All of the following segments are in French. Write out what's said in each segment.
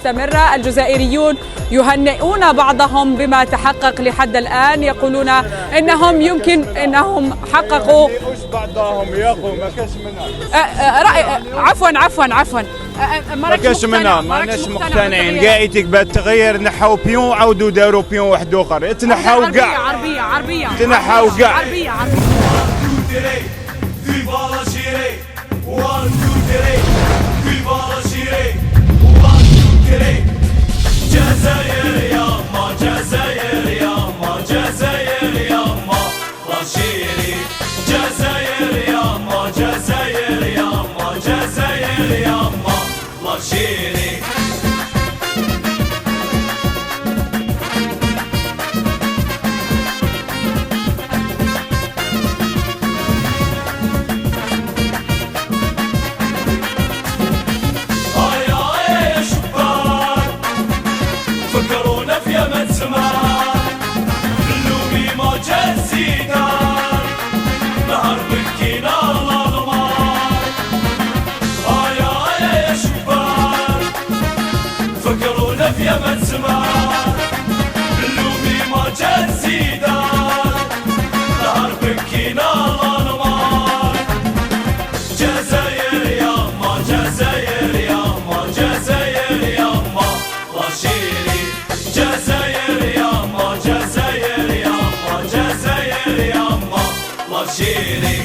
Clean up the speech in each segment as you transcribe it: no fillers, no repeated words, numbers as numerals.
مستمرة. الجزائريون يهنئون بعضهم بما تحقق لحد الآن، يقولون إنهم حققوا بعضهم يا اخو ما كاش منها. عفوا ما كاش منها، ماناش مقتنعين. قاعدتك بالتغيير نحاو بيون وعاودوا داروا بيون واحد اخر. تنحاو كاع عربية تنحاو كاع. جزائر يا ما جزائر يا ما جزائر يا ما رشيري جزائر يا ما جزائر يا ما جزائر يا ما رشيري يا من سمار اللومي ما جات زيدان نهار بكينا الانوار جزائر يا ما جزائر يا ما جزائر يا ما رشيري جزائر يا ما جزائر يا ما جزائر يا ما رشيري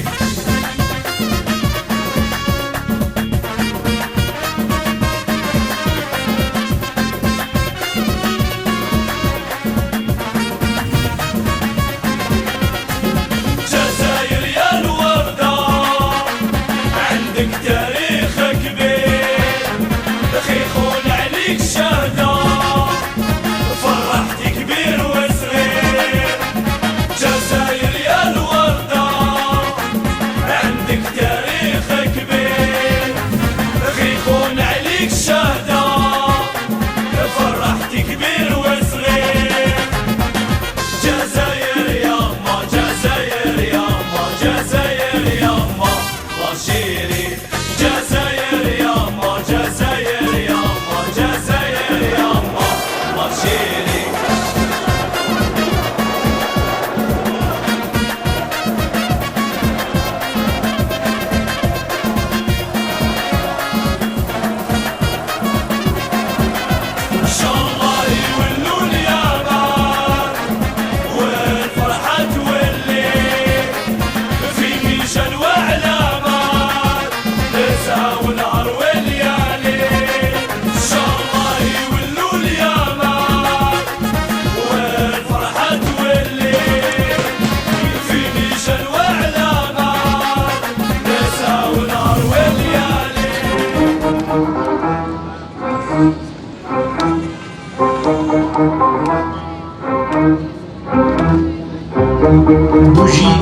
Bougie,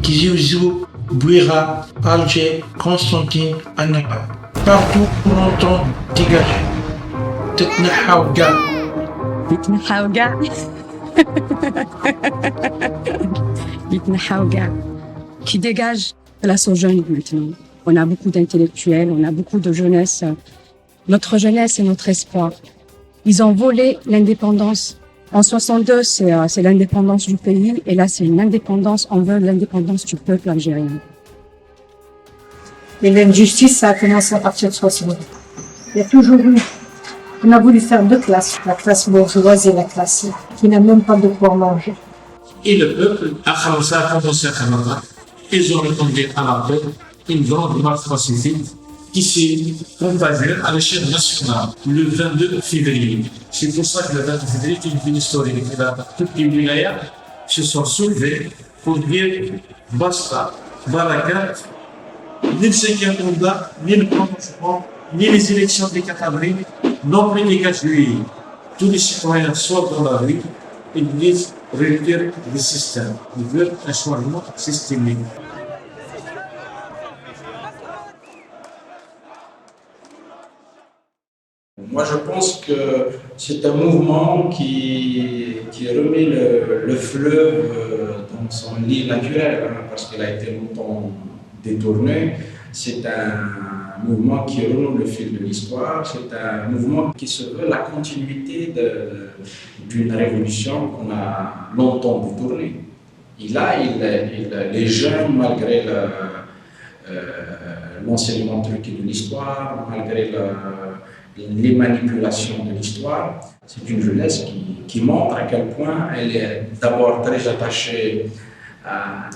Kiziouizou, Bouira, Alger, Constantine, Annaba. Partout on entend dégager. Tetnahaou Ga. Tetnahaou Ga. Tetnahaou Ga. Qui dégage place aux jeunes maintenant. On a beaucoup d'intellectuels, on a beaucoup de jeunesse. Notre jeunesse est notre espoir. Ils ont volé l'indépendance. En 62, c'est l'indépendance du pays, et là, c'est une indépendance, on veut l'indépendance du peuple algérien. Et l'injustice, ça a commencé à partir de 60. Il y a toujours eu. On a voulu faire deux classes, la classe bourgeoise et la classe qui n'a même pas de quoi manger. Et le peuple a commencé à faire. Ils ont répondu à l'appel, une grande marche pacifique qui s'est propagée à l'échelle nationale le 22 février. C'est pour ça que le 22 février est une ville historique. Toutes les wilayas se sont soulevées pour dire basta, barakat, ni le 5e mandat, ni le prolongement, ni les élections du 4 avril, non plus les 4 juillet. Tous les citoyens sortent dans la rue et disent réduire le système. Ils veulent un changement systémique. Moi, je pense que c'est un mouvement qui remet le fleuve dans son lit naturel, hein, parce qu'il a été longtemps détourné. C'est un mouvement qui renoue le fil de l'histoire, c'est un mouvement qui se veut la continuité d'une révolution qu'on a longtemps détournée. Et là, les jeunes, malgré l'enseignement truqué de l'histoire, malgré les manipulations de l'histoire, c'est une jeunesse qui montre à quel point elle est d'abord très attachée à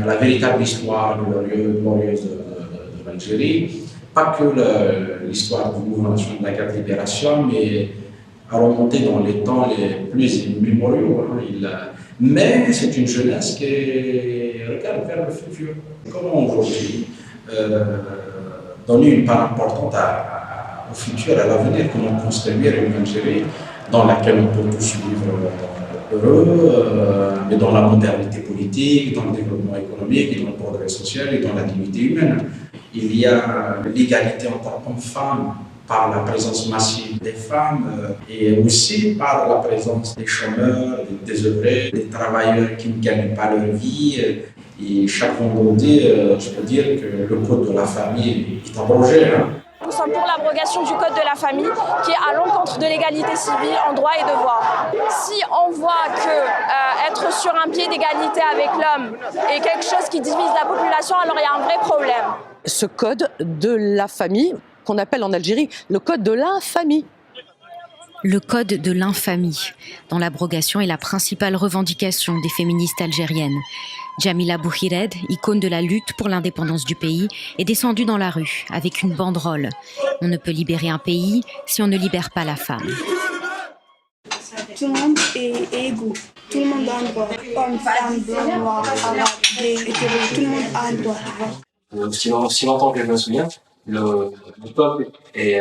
la véritable histoire glorieuse de l'Algérie, pas que l'histoire du mouvement national de la guerre de libération, mais à remonter dans les temps les plus immémoriaux. Mais c'est une jeunesse qui regarde vers le futur. Comment aujourd'hui donner une part importante au futur, à l'avenir, comment construire une Algérie dans laquelle on peut tous vivre heureux, mais dans la modernité politique, dans le développement économique, dans le progrès social et dans la dignité humaine. Il y a l'égalité entre hommes et femmes par la présence massive des femmes et aussi par la présence des chômeurs, des désœuvrés, des travailleurs qui ne gagnent pas leur vie. Et chaque vendredi, je peux dire que le code de la famille est abrogé. Nous sommes pour l'abrogation du code de la famille qui est à l'encontre de l'égalité civile en droits et devoirs. Si on voit que être sur un pied d'égalité avec l'homme est quelque chose qui divise la population, alors il y a un vrai problème. Ce code de la famille, qu'on appelle en Algérie le code de l'infamie. Le code de l'infamie, dont l'abrogation est la principale revendication des féministes algériennes. Djamila Bouhired, icône de la lutte pour l'indépendance du pays, est descendue dans la rue avec une banderole. On ne peut libérer un pays si on ne libère pas la femme. Tout le monde est égaux. Tout le monde a un droit. Homme, femme, blanc, noir, arabe, gay, hétéro, tout le monde a un droit. Aussi longtemps que je me souviens, le peuple et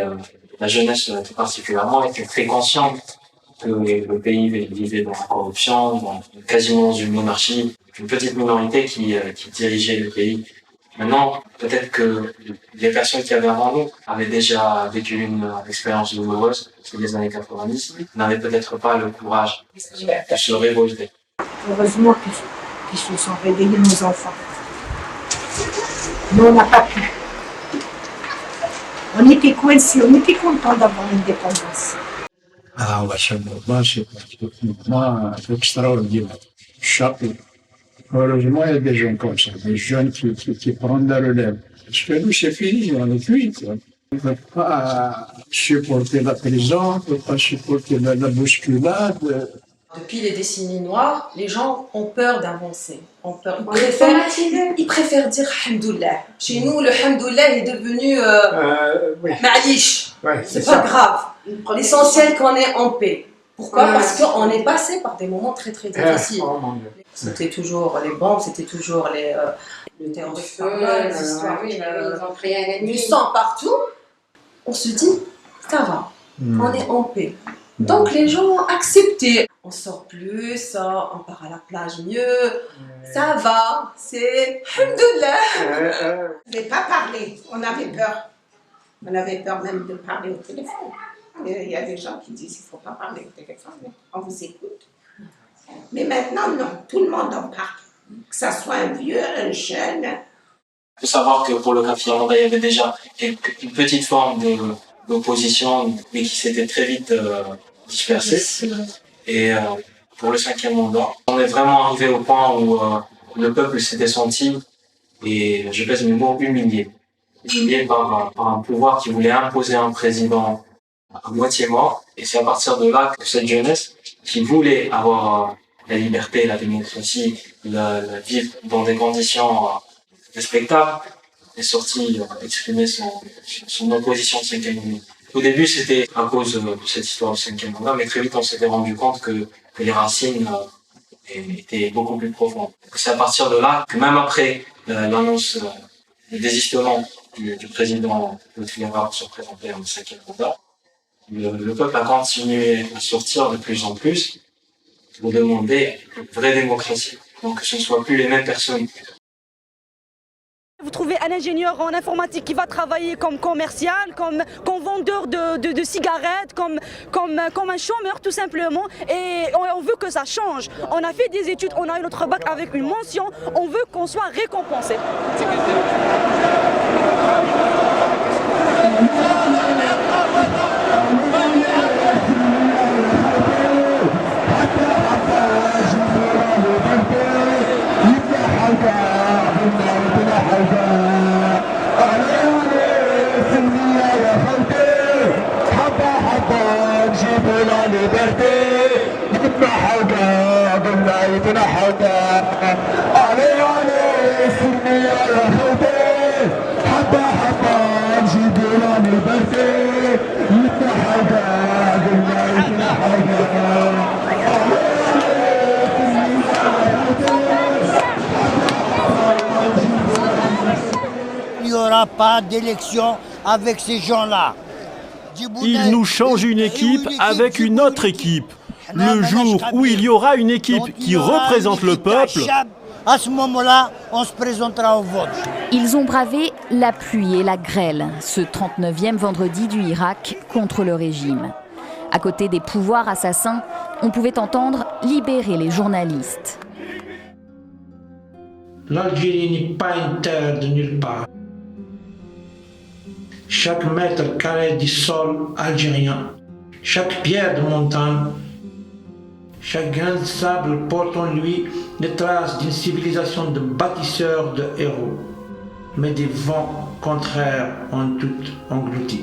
la jeunesse particulièrement étaient très conscients que le pays vivait dans la corruption, quasiment dans une monarchie, une petite minorité qui dirigeait le pays. Maintenant, peut-être que les personnes qui avaient avant nous avaient déjà vécu une expérience douloureuse, c'est les années 90, n'avaient peut-être pas le courage de se révolter. Heureusement qu'ils se sont réveillés, nos enfants. Nous, on n'a pas pu. On était coincés, on était contents d'avoir l'indépendance. Ah, machallah, c'est complètement extraordinaire. Chapeau. Heureusement, il y a des gens comme ça, des jeunes qui prennent la relève. Parce que nous, c'est fini, on est cuits. On ne peut pas supporter la prison, on ne peut pas supporter la bousculade. Depuis les décennies noires, les gens ont peur d'avancer. Ils préfèrent dire Hamdoullah. Chez nous, le Hamdoullah est devenu Ma'alish. C'est pas grave. L'essentiel qu'on est en paix. Pourquoi ? Parce qu'on est passé par des moments très très difficiles. C'était toujours les bombes, c'était toujours le terre de feu, du sang partout. On se dit, ça va, on est en paix. Donc les gens ont accepté. On sort plus, on part à la plage mieux, ça va, c'est Alhamdoulilah. On ne pas parler, on avait peur. On avait peur même de parler au téléphone. Il y a des gens qui disent qu'il ne faut pas parler au téléphone, on vous écoute. Mais maintenant, non, tout le monde en parle. Que ça soit un vieux, un jeune. Il faut savoir que pour le quatrième mandat, il y avait déjà une petite forme d'opposition, mais qui s'était très vite dispersée. Et pour le cinquième mandat, on est vraiment arrivé au point où le peuple s'était senti, et je pèse mes mots, humilié. Humilié par un pouvoir qui voulait imposer un président à moitié mort. Et c'est à partir de là que cette jeunesse, qui voulait avoir la liberté, la démocratie, la vivre dans des conditions respectables, est sortie exprimer son opposition au cinquième mandat. Au début, c'était à cause de cette histoire du cinquième mandat, mais très vite, on s'était rendu compte que les racines étaient beaucoup plus profondes. C'est à partir de là que même après l'annonce du désistement du président Lutfi pour se présenter en cinquième mandat, le peuple a continué à sortir de plus en plus pour demander une vraie démocratie. Donc que ce ne soit plus les mêmes personnes Vous trouvez un ingénieur en informatique qui va travailler comme commercial, comme vendeur de cigarettes, comme un chômeur tout simplement. Et on veut que ça change. On a fait des études, on a eu notre bac avec une mention. On veut qu'on soit récompensé. Il n'y aura pas d'élection avec ces gens-là. Ils nous changent une équipe avec une autre équipe. Le jour où il y aura une équipe qui représente le peuple, à ce moment-là, on se présentera au vote. Ils ont bravé la pluie et la grêle, ce 39e vendredi du Irak contre le régime. À côté des pouvoirs assassins, on pouvait entendre libérer les journalistes. L'Algérie n'est pas une terre de nulle part. Chaque mètre carré du sol algérien, chaque pierre de montagne, chaque grain de sable porte en lui les traces d'une civilisation de bâtisseurs de héros, mais des vents contraires ont tout englouti.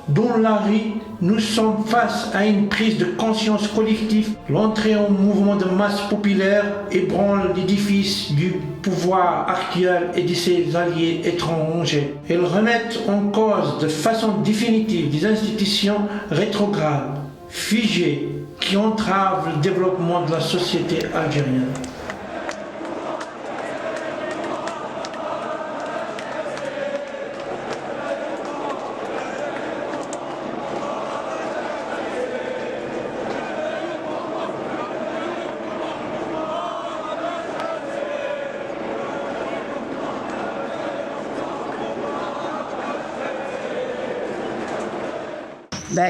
Dans la rue, nous sommes face à une prise de conscience collective. L'entrée en mouvement de masse populaire ébranle l'édifice du pouvoir actuel et de ses alliés étrangers. Elles remettent en cause de façon définitive des institutions rétrogrades, figées, qui entravent le développement de la société algérienne.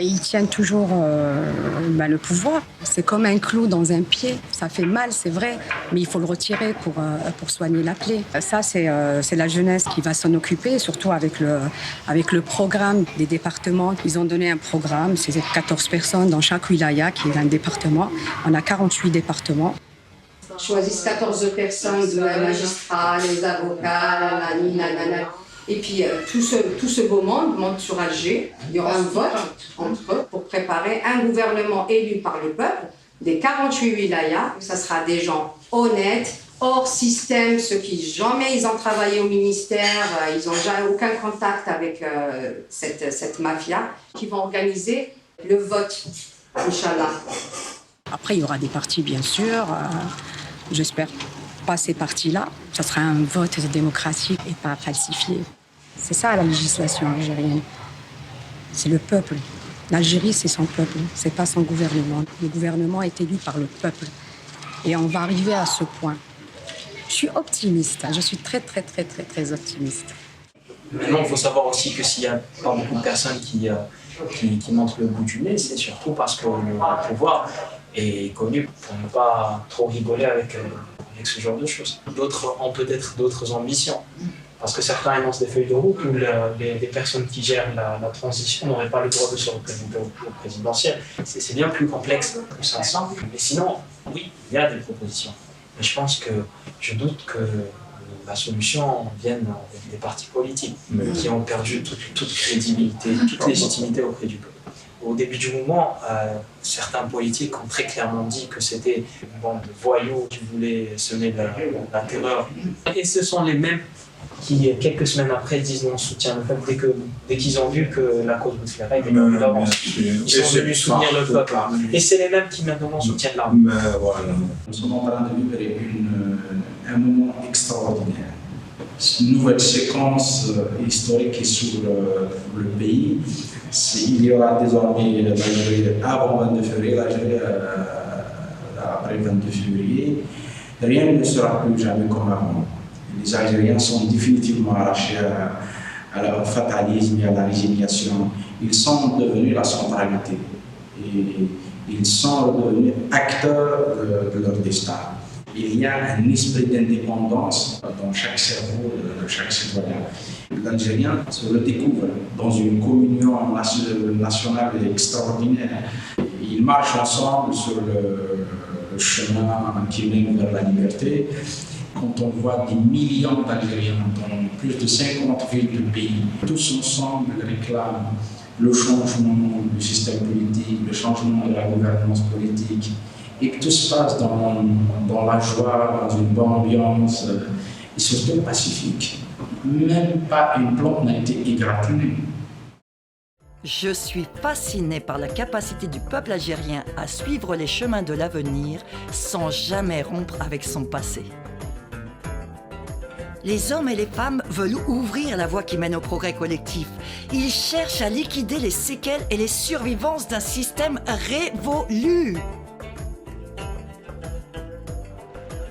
Ils tiennent toujours le pouvoir. C'est comme un clou dans un pied. Ça fait mal, c'est vrai, mais il faut le retirer pour soigner la plaie. Ça, c'est la jeunesse qui va s'en occuper, surtout avec le programme des départements. Ils ont donné un programme, c'est 14 personnes dans chaque wilaya qui est un département. On a 48 départements. Choisissent 14 personnes, les magistrats, les avocats, nanana. Et puis tout ce beau monde monte sur Alger. Il y aura un vote entre eux pour préparer un gouvernement élu par le peuple des 48 wilayas. Ça sera des gens honnêtes, hors système, ceux qui jamais ils ont travaillé au ministère, ils n'ont jamais aucun contact avec cette mafia, qui vont organiser le vote, Inch'Allah. Après, il y aura des partis, bien sûr. J'espère pas ces partis-là. Ça sera un vote démocratique et pas falsifié. C'est ça la législation algérienne. C'est le peuple. L'Algérie, c'est son peuple, c'est pas son gouvernement. Le gouvernement est élu par le peuple. Et on va arriver à ce point. Je suis optimiste. Je suis très, très, très, très, très optimiste. Maintenant, il faut savoir aussi que s'il y a pas beaucoup de personnes qui montrent le bout du nez, c'est surtout parce que le pouvoir est connu pour ne pas trop rigoler avec ce genre de choses. D'autres ont peut-être d'autres ambitions. Parce que certains énoncent des feuilles de route où les personnes qui gèrent la transition n'auraient pas le droit de se représenter au présidentiel. C'est bien plus complexe que ça semble. Mais sinon, oui, il y a des propositions. Mais je doute que la solution vienne des partis politiques qui ont perdu toute crédibilité, toute légitimité auprès du peuple. Au début du mouvement, certains politiques ont très clairement dit que c'était une bande de voyous qui voulaient semer la terreur. Et ce sont les mêmes qui, quelques semaines après, disent non, soutien le peuple dès qu'ils ont vu que la cause Bouteflika était gagnée d'avance. Ils sont venus soutenir le peuple. Et c'est les mêmes qui maintenant soutiennent l'armée. Voilà. Nous sommes en train de vivre un moment extraordinaire. Une nouvelle séquence historique qui s'ouvre le pays. Il y aura désormais l'Algérie avant le 22 février, l'Algérie après le 22 février. rien ne sera plus jamais comme avant. Les Algériens sont définitivement arrachés au fatalisme et à la résignation. Ils sont devenus la centralité et ils sont devenus acteurs de leur destin. Il y a un esprit d'indépendance dans chaque cerveau de chaque citoyen. L'Algérien se le découvre dans une communion nationale extraordinaire. Ils marchent ensemble sur le chemin qui mène vers la liberté. Quand on voit des millions d'Algériens dans plus de 50 villes du pays, tous ensemble réclament le changement du système politique, le changement de la gouvernance politique, et que tout se passe dans la joie, dans une bonne ambiance, et surtout pacifique. Même pas une plante n'a été égratignée. Je suis fascinée par la capacité du peuple algérien à suivre les chemins de l'avenir sans jamais rompre avec son passé. Les hommes et les femmes veulent ouvrir la voie qui mène au progrès collectif. Ils cherchent à liquider les séquelles et les survivances d'un système révolu.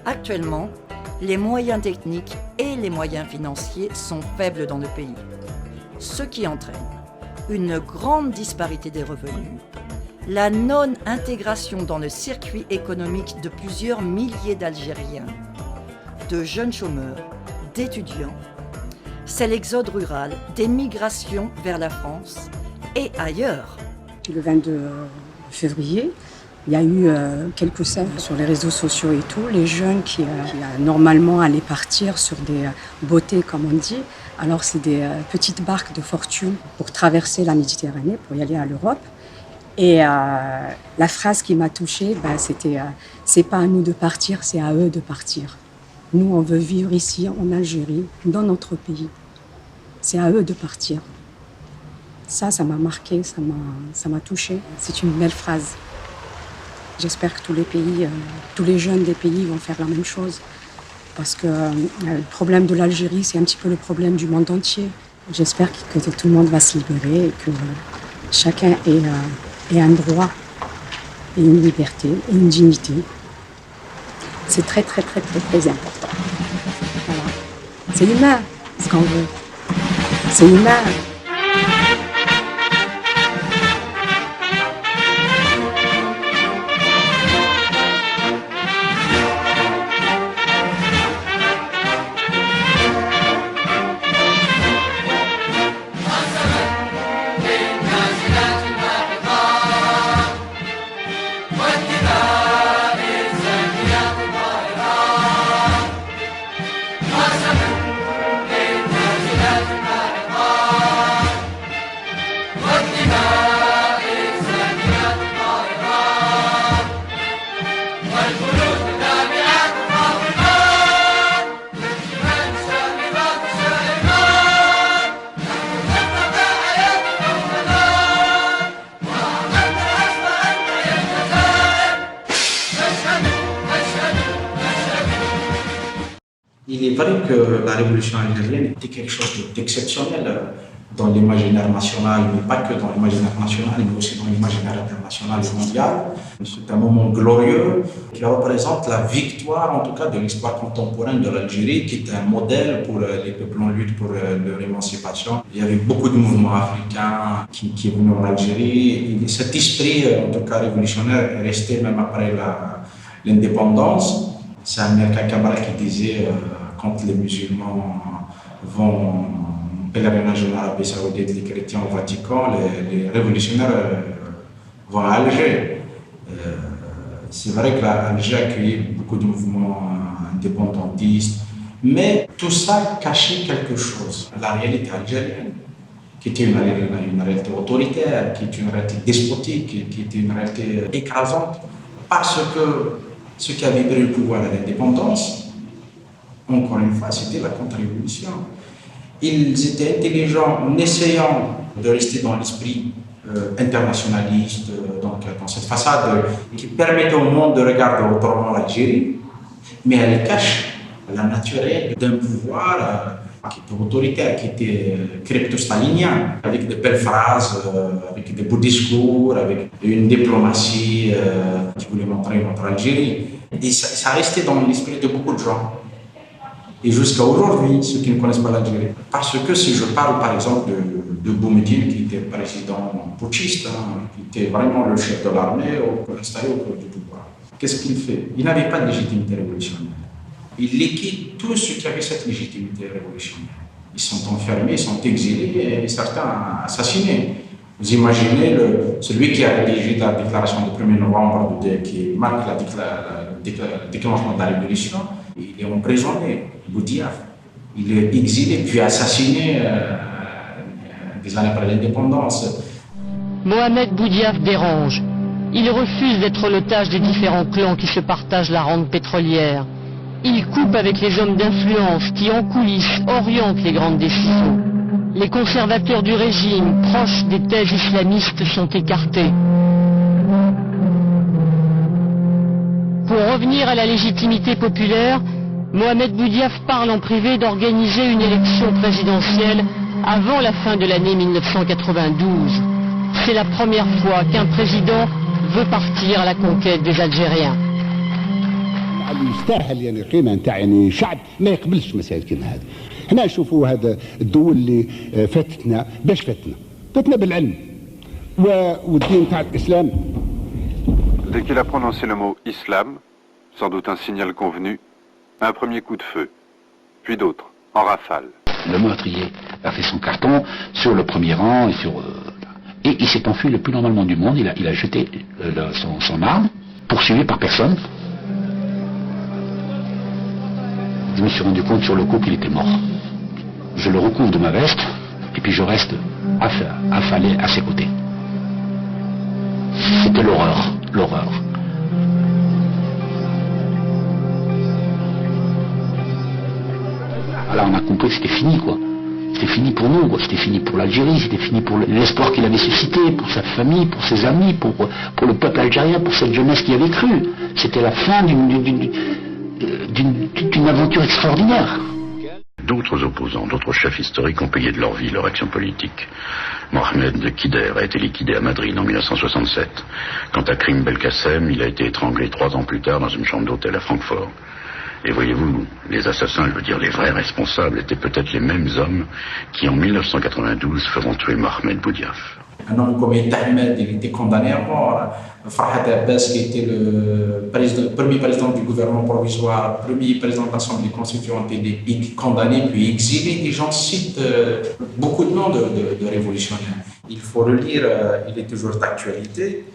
Actuellement, les moyens techniques et les moyens financiers sont faibles dans le pays, ce qui entraîne une grande disparité des revenus, la non-intégration dans le circuit économique de plusieurs milliers d'Algériens, de jeunes chômeurs, d'étudiants. C'est l'exode rural, des migrations vers la France et ailleurs. Le 22 février, il y a eu quelques scènes sur les réseaux sociaux et tout, les jeunes qui normalement allaient partir sur des beautés, comme on dit. Alors c'est des petites barques de fortune pour traverser la Méditerranée, pour y aller à l'Europe. Et la phrase qui m'a touchée, c'était « c'est pas à nous de partir, c'est à eux de partir ». Nous, on veut vivre ici, en Algérie, dans notre pays. C'est à eux de partir. Ça m'a marqué, ça m'a touchée. C'est une belle phrase. J'espère que tous les pays, tous les jeunes des pays vont faire la même chose. Parce que le problème de l'Algérie, c'est un petit peu le problème du monde entier. J'espère que tout le monde va se libérer et que chacun ait un droit et une liberté et une dignité. C'est très, très, très, très, très important. Voilà. C'est humain, ce qu'on veut. C'est humain. Il est vrai que la révolution algérienne était quelque chose d'exceptionnel dans l'imaginaire national, mais pas que dans l'imaginaire national, mais aussi dans l'imaginaire international et mondial. C'est un moment glorieux qui représente la victoire, en tout cas, de l'histoire contemporaine de l'Algérie, qui est un modèle pour les peuples en lutte pour leur émancipation. Il y avait beaucoup de mouvements africains qui est venu en Algérie. Et cet esprit, en tout cas révolutionnaire, est resté même après l'indépendance. C'est Amir Kakabara qui disait quand les musulmans vont en pèlerinage en Arabie Saoudite, les chrétiens au Vatican, les révolutionnaires vont à Alger. C'est vrai que l'Alger a accueilli beaucoup de mouvements indépendantistes, mais tout ça cachait quelque chose. La réalité algérienne, qui était une réalité autoritaire, qui était une réalité despotique, qui était une réalité écrasante, parce que ce qui avait pris le pouvoir à l'indépendance, encore une fois, c'était la contre-révolution. Ils étaient intelligents en essayant de rester dans l'esprit internationaliste, donc dans cette façade qui permettait au monde de regarder autrement l'Algérie, mais elle cache la nature d'un pouvoir qui était autoritaire, qui était crypto-stalinien, avec de belles phrases, avec des beaux discours, avec une diplomatie qui voulait montrer notre Algérie. Et ça a resté dans l'esprit de beaucoup de gens. Et jusqu'à aujourd'hui, ceux qui ne connaissent pas l'Algérie. Parce que si je parle par exemple de Boumediene, qui était président putschiste, qui était vraiment le chef de l'armée installé au pouvoir du pouvoir, qu'est-ce qu'il fait? Il n'avait pas de légitimité révolutionnaire. Il liquide tous ceux qui avaient cette légitimité révolutionnaire. Ils sont enfermés, ils sont exilés et certains assassinés. Vous imaginez celui qui a rédigé la déclaration du 1er novembre, qui marque le déclenchement de la révolution, il est emprisonné, Boudiaf. Il est exilé puis assassiné des années après l'indépendance. Mohamed Boudiaf dérange. Il refuse d'être l'otage des différents clans qui se partagent la rente pétrolière. Il coupe avec les hommes d'influence qui, en coulisses, orientent les grandes décisions. Les conservateurs du régime, proches des thèses islamistes, sont écartés. Pour revenir à la légitimité populaire, Mohamed Boudiaf parle en privé d'organiser une élection présidentielle avant la fin de l'année 1992. C'est la première fois qu'un président veut partir à la conquête des Algériens. يستاهل يعني القيمه نتاع يعني شعب ما يقبلش مسائل كيما هذه. حنا نشوفوا هذا الدول اللي فاتتنا باش فاتنا بالعلم والدين نتاع الاسلام. Dès qu'il a prononcé le mot islam, sans doute un signal convenu, un premier coup de feu, puis d'autres, en rafale. Le meurtrier a fait son carton sur le premier rang et il s'est enfui le plus normalement du monde. Il a jeté son arme, poursuivi par personne. Je me suis rendu compte sur le coup qu'il était mort. Je le recouvre de ma veste et puis je reste affalé à ses côtés. C'était l'horreur. Alors on a compris que c'était fini, quoi. C'était fini pour nous, quoi. C'était fini pour l'Algérie, c'était fini pour l'espoir qu'il avait suscité, pour sa famille, pour ses amis, pour le peuple algérien, pour cette jeunesse qui avait cru. C'était la fin d'une aventure extraordinaire. D'autres opposants, d'autres chefs historiques ont payé de leur vie leur action politique. Mohamed Kider a été liquidé à Madrid en 1967. Quant à Karim Belkacem, il a été étranglé 3 ans plus tard dans une chambre d'hôtel à Francfort. Et voyez-vous, les assassins, je veux dire les vrais responsables, étaient peut-être les mêmes hommes qui en 1992 feront tuer Mohamed Boudiaf. Un homme comme Ahmed, il était condamné à mort. Farhat Abbas, qui était le premier président du gouvernement provisoire, premier président de l'Assemblée constituante, il est condamné puis exilé. Et j'en cite beaucoup de noms de révolutionnaires. Il faut relire, il est toujours d'actualité,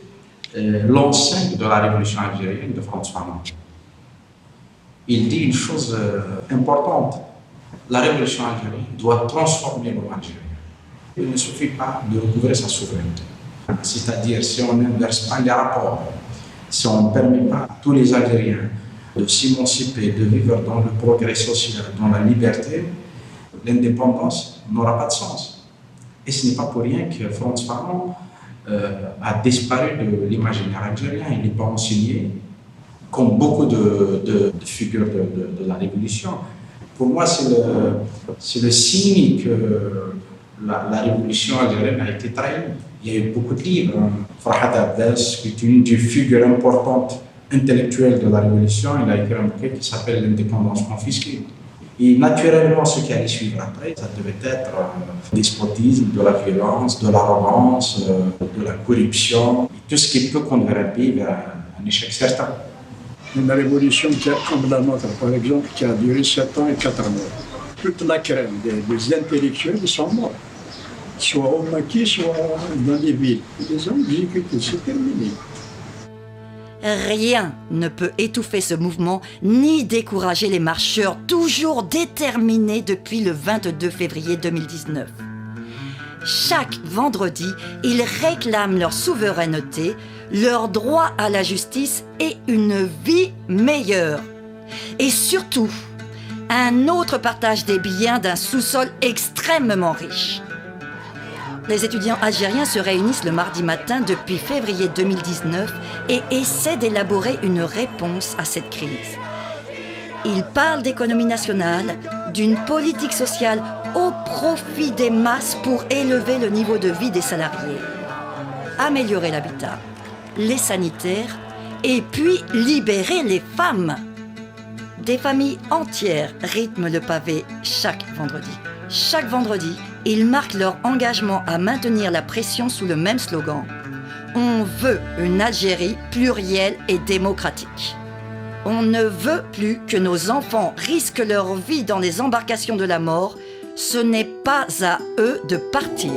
l'enseigne de la révolution algérienne de Frantz Fanon. Il dit une chose importante. La révolution algérienne doit transformer le monde algérien. Il ne suffit pas de recouvrer sa souveraineté. C'est-à-dire, si on n'inverse pas les rapports, si on ne permet pas à tous les Algériens de s'émanciper, de vivre dans le progrès social, dans la liberté, l'indépendance n'aura pas de sens. Et ce n'est pas pour rien que Frantz Fanon a disparu de l'imaginaire algérien. Il n'est pas enseigné, comme beaucoup de figures de la Révolution. Pour moi, c'est le signe que la révolution algérienne a été trahie. Il y a eu beaucoup de livres. Farhat Abbas, qui est une des figures importantes intellectuelles de la révolution, il a écrit un bouquin qui s'appelle L'indépendance confisquée. Et naturellement, ce qui allait suivre après, ça devait être le despotisme, de la violence, de l'arrogance, de la corruption, et tout ce qui peut conduire un pays vers un échec certain. Une révolution comme la nôtre, par exemple, qui a duré 7 ans et 4 mois. Toute la crème des intellectuels sont morts, soit au maquis, soit dans les villes. Ils ont exécuté, c'est terminé. Rien ne peut étouffer ce mouvement ni décourager les marcheurs toujours déterminés depuis le 22 février 2019. Chaque vendredi, ils réclament leur souveraineté, leur droit à la justice et une vie meilleure. Et surtout, un autre partage des biens d'un sous-sol extrêmement riche. Les étudiants algériens se réunissent le mardi matin depuis février 2019 et essaient d'élaborer une réponse à cette crise. Ils parlent d'économie nationale, d'une politique sociale au profit des masses pour élever le niveau de vie des salariés, améliorer l'habitat, les sanitaires Et puis libérer les femmes. Des familles entières rythment le pavé chaque vendredi. Chaque vendredi, ils marquent leur engagement à maintenir la pression sous le même slogan. On veut une Algérie plurielle et démocratique. On ne veut plus que nos enfants risquent leur vie dans les embarcations de la mort. Ce n'est pas à eux de partir.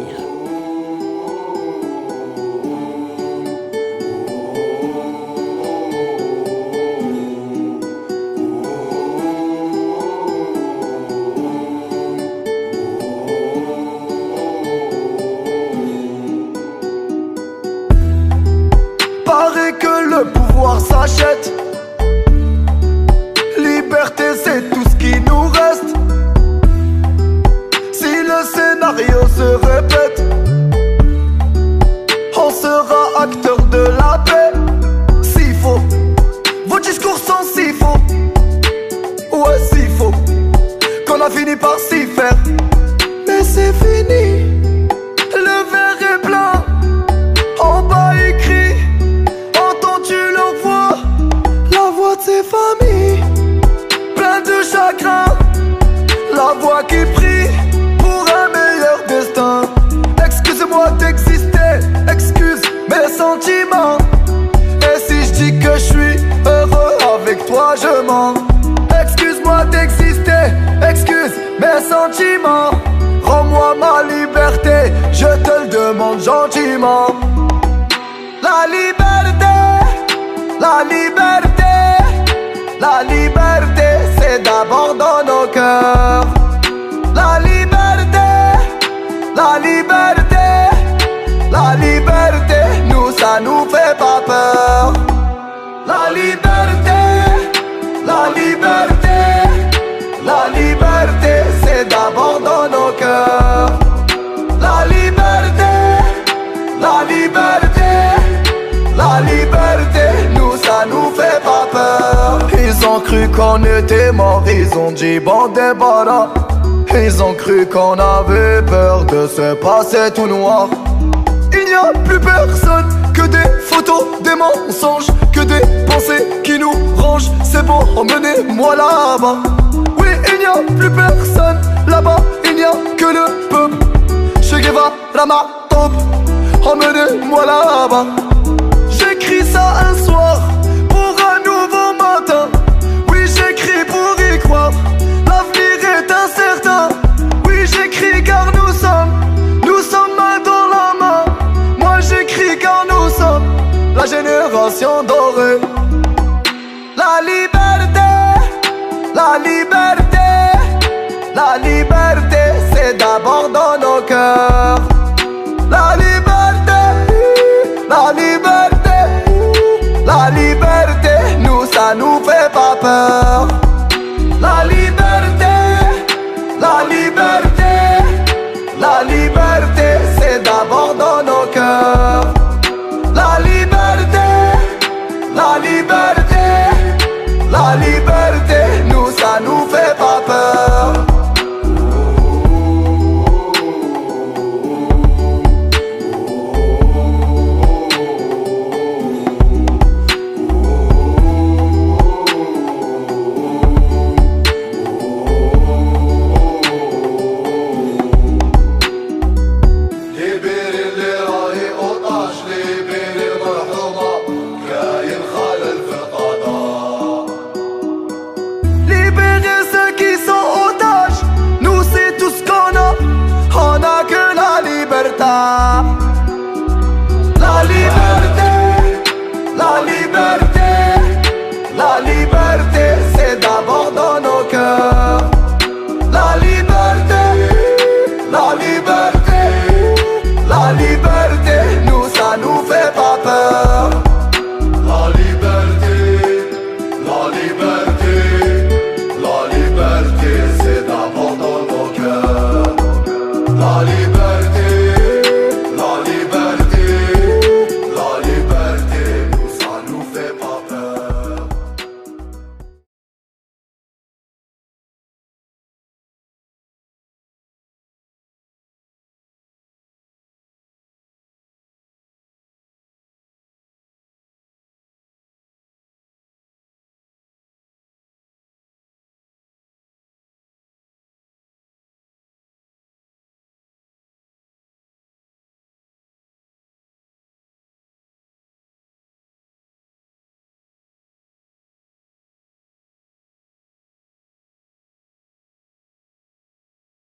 Paraît que le pouvoir s'achète. Liberté, c'est tout ce qui nous reste. Si le scénario se répète, on sera acteur de la paix. S'il faut, vos discours sont si faux. Ouais, si faux, qu'on a fini par s'y faire. Mais c'est fini, le verre est plein. En bas écrit, entends-tu leur voix? La voix de ces familles, plein de chagrin. La voix qui prie pour un meilleur destin. Excuse-moi d'exister, excuse mes sentiments. Et si je dis que je suis heureux avec toi, je mens. Excuse-moi d'exister, excuse mes sentiments. Rends-moi ma liberté, je te le demande gentiment. La liberté, la liberté, la liberté, c'est d'abord dans nos cœurs. La liberté, la liberté, la liberté, nous ça nous fait pas peur. La liberté, la liberté, la liberté, c'est d'abord dans nos cœurs. La liberté, la liberté, la liberté, nous ça nous fait pas peur. Ils ont cru qu'on était morts, ils ont dit bon débarras. Ils ont cru qu'on avait peur de se passer tout noir. Il n'y a plus personne que des photos, des mensonges, que des pensées qui nous rangent. C'est bon, emmenez-moi là-bas. Oui, il n'y a plus personne là-bas, il n'y a que le peuple. Che Guevara ma top, emmenez-moi là-bas. J'écris ça un soir pour un nouveau matin. Oui, j'écris pour y croire. L'avenir est incertain. Oui, j'écris car nous sommes main dans la main. Moi j'écris car nous sommes la génération dorée. La liberté, la liberté, la liberté, c'est d'abord dans nos cœurs. La liberté, la liberté, la liberté, nous ça nous fait pas peur.